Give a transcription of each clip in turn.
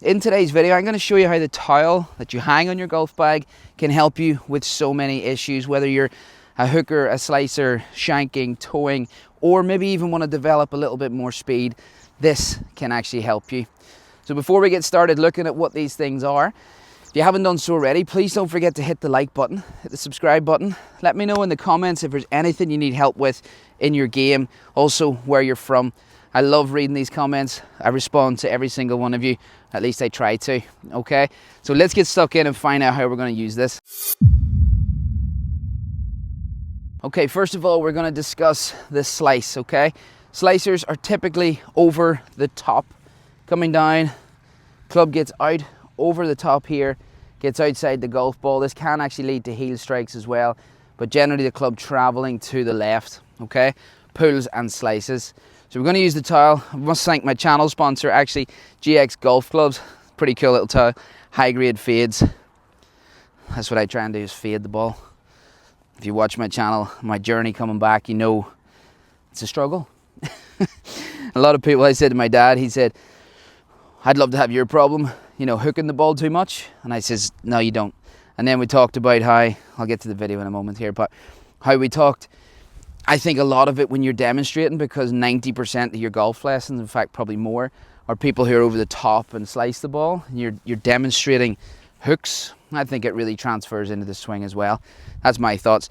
In today's video, I'm going to show you how the towel that you hang on your golf bag can help you with so many issues, whether you're a hooker, a slicer, shanking, towing, or maybe even want to develop a little bit more speed. This can actually help you. So before we get started looking at what these things are, if you haven't done so already, please don't forget to hit the like button, hit the subscribe button. Let me know in the comments if there's anything you need help with in your game, also where you're from. I love reading these comments. I respond to every single one of you. At least I try to, okay? So let's get stuck in and find out how we're gonna use this. Okay, first of all, we're gonna discuss the slice, okay? Slicers are typically over the top, coming down, club gets out over the top here, gets outside the golf ball. This can actually lead to heel strikes as well, but generally the club traveling to the left, okay? Pulls and slices. So we're going to use the towel. I must thank my channel sponsor, actually, GX Golf Clubs. Pretty cool little towel. High grade fades. That's what I try and do, is fade the ball. If you watch my channel, my journey coming back, you know it's a struggle. A lot of people, I said to my dad, he said, I'd love to have your problem, you know, hooking the ball too much. And I says, no, you don't. And then we talked about how, I'll get to the video in a moment here, but how we talked, I think a lot of it when you're demonstrating, because 90% of your golf lessons, in fact probably more, are people who are over the top and slice the ball. And you're demonstrating hooks. I think it really transfers into the swing as well. That's my thoughts.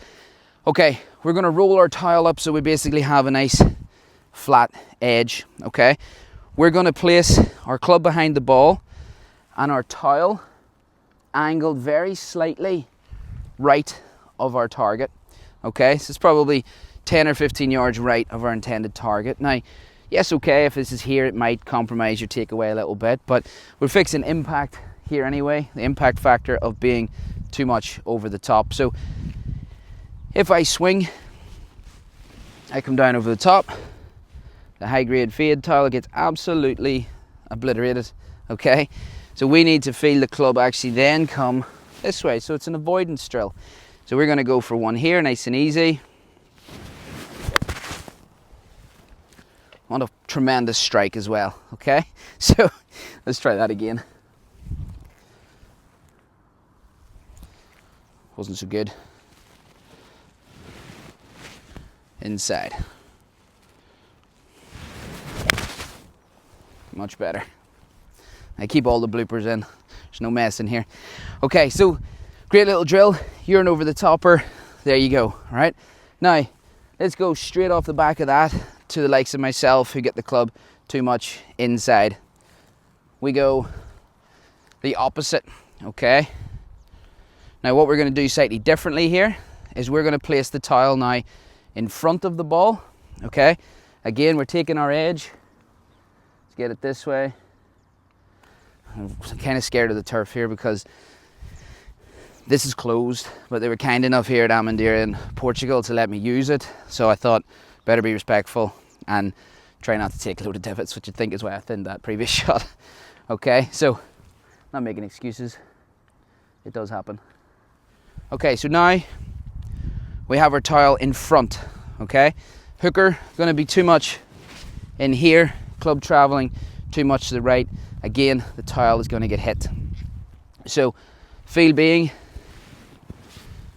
Okay, we're going to roll our towel up so we basically have a nice flat edge, okay? We're going to place our club behind the ball and our towel angled very slightly right of our target, okay? So it's probably 10 or 15 yards right of our intended target. Now, yes, okay, if this is here, it might compromise your takeaway a little bit, but we're fixing impact here anyway, the impact factor of being too much over the top. So if I swing, I come down over the top, the high grade fade towel gets absolutely obliterated, okay? So we need to feel the club actually then come this way, so it's an avoidance drill. So we're gonna go for one here, nice and easy. What a tremendous strike as well, okay? So let's try that again. Wasn't so good. Inside. Much better. I keep all the bloopers in. There's no mess in here. Okay, so great little drill. You're an over the topper. There you go, all right? Now, let's go straight off the back of that to the likes of myself who get the club too much inside. We go the opposite, okay? Now what we're going to do slightly differently here is we're going to place the towel now in front of the ball, okay? Again, we're taking our edge. Let's get it this way. I'm kind of scared of the turf here because this is closed, but they were kind enough here at Amandeira in Portugal to let me use it. So I thought, better be respectful and try not to take a load of divots, which I think is why I thinned that previous shot. Okay, so not making excuses. It does happen. Okay, so now we have our towel in front, okay? Hooker, gonna be too much in here, club traveling too much to the right. Again, the towel is gonna get hit. So, feel being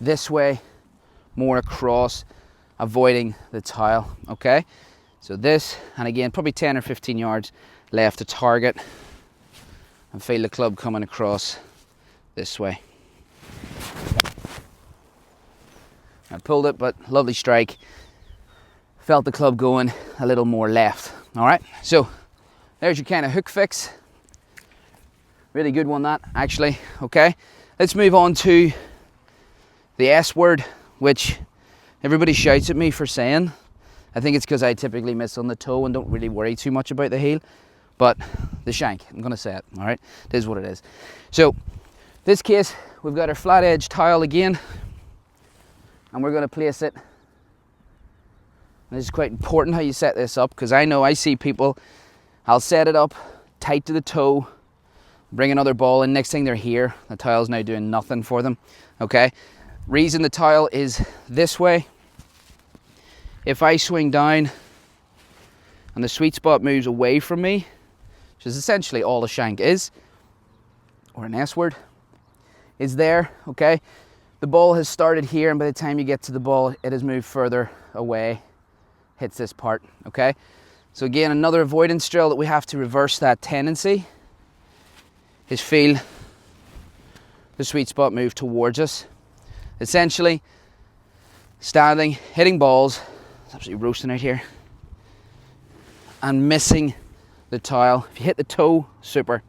this way, more across, avoiding the towel, okay? So this, and again, probably 10 or 15 yards left to target, and feel the club coming across this way. I pulled it, but lovely strike. Felt the club going a little more left, all right? So there's your kind of hook fix. Really good one, that, actually, okay? Let's move on to the S word, which everybody shouts at me for saying. I think it's because I typically miss on the toe and don't really worry too much about the heel, but the shank, I'm gonna say it, all right? It is what it is. So, this case, we've got our flat edge towel again, and we're gonna place it. And this is quite important how you set this up, because I know I see people, I'll set it up tight to the toe, bring another ball in, next thing they're here, the tile's now doing nothing for them, okay? Reason the tile is this way, if I swing down and the sweet spot moves away from me, which is essentially all a shank is, or an S word, is there, okay? The ball has started here, and by the time you get to the ball, it has moved further away, hits this part, okay? So again, another avoidance drill that we have to reverse that tendency is feel the sweet spot move towards us. Essentially, standing, hitting balls, it's absolutely roasting out here, and missing the tile. If you hit the toe, super.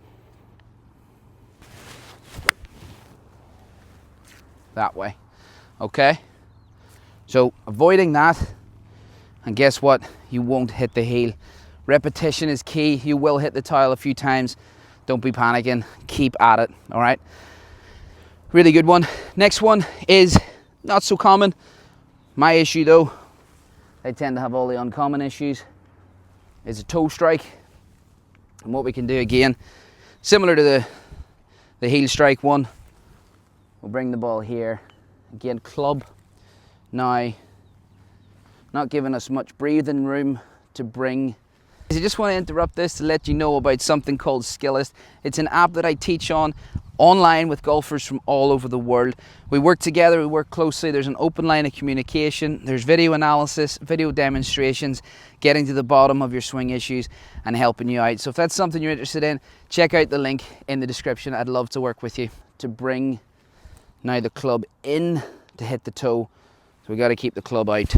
That way, okay? So avoiding that, and guess what? You won't hit the heel. Repetition is key. You will hit the tile a few times. Don't be panicking. Keep at it, all right? Really good one. Next one is not so common. My issue though, I tend to have all the uncommon issues, is a toe strike. And what we can do again, similar to the heel strike one, we'll bring the ball here. Again, club. Now, not giving us much breathing room to bring. I just want to interrupt this to let you know about something called Skillist. It's an app that I teach on online with golfers from all over the world. We work together, we work closely. There's an open line of communication. There's video analysis, video demonstrations, getting to the bottom of your swing issues and helping you out. So if that's something you're interested in, check out the link in the description. I'd love to work with you to bring now the club in to hit the toe. So we got to keep the club out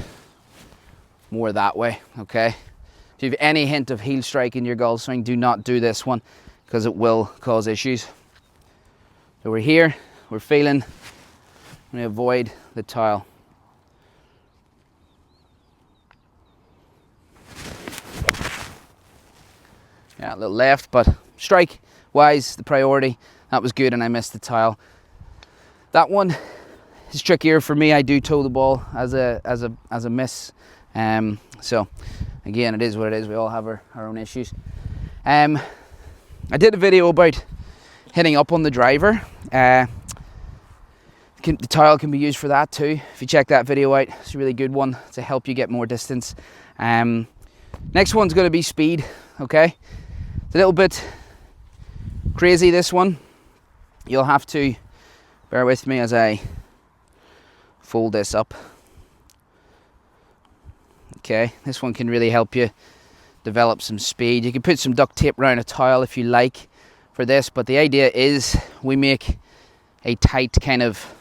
more that way, okay? If you have any hint of heel strike in your golf swing, do not do this one because it will cause issues. So we're here, we're feeling, we avoid the tile. Yeah, a little left, but strike wise, the priority, that was good, and I missed the tile. That one is trickier for me. I do toe the ball as a miss. So again, it is what it is. We all have our own issues. I did a video about hitting up on the driver. The tile can be used for that too. If you check that video out, it's a really good one to help you get more distance. Next one's going to be speed. Okay, it's a little bit crazy, this one. You'll have to bear with me as I fold this up. Okay, this one can really help you develop some speed. You can put some duct tape around a tile if you like for this, but the idea is we make a tight kind of,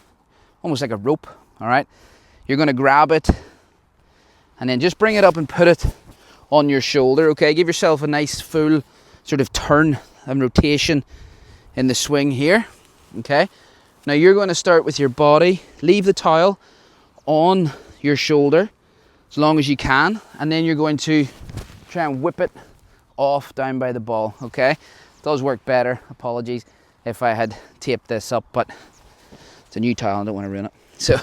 almost like a rope, all right? You're gonna grab it and then just bring it up and put it on your shoulder, okay? Give yourself a nice full sort of turn and rotation in the swing here, okay? Now you're gonna start with your body, leave the tile on your shoulder as long as you can, and then you're going to try and whip it off down by the ball, okay? It does work better. Apologies if I had taped this up, but it's a new tile, I don't want to ruin it. So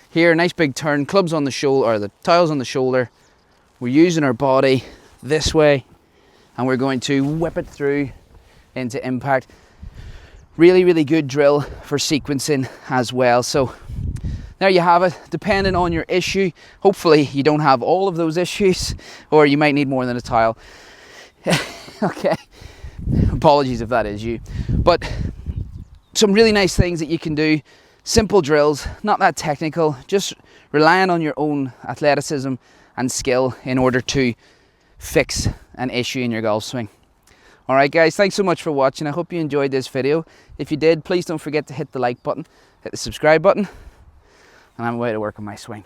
here, nice big turn, clubs on the shoulder, or the tiles on the shoulder. We're using our body this way, and we're going to whip it through into impact. Really, really good drill for sequencing as well. So there you have it. Depending on your issue, hopefully you don't have all of those issues, or you might need more than a tile. Okay, apologies if that is you. But some really nice things that you can do. Simple drills, not that technical, just relying on your own athleticism and skill in order to fix an issue in your golf swing. All right, guys, thanks so much for watching. I hope you enjoyed this video. If you did, please don't forget to hit the like button, hit the subscribe button, and I'm away to work on my swing.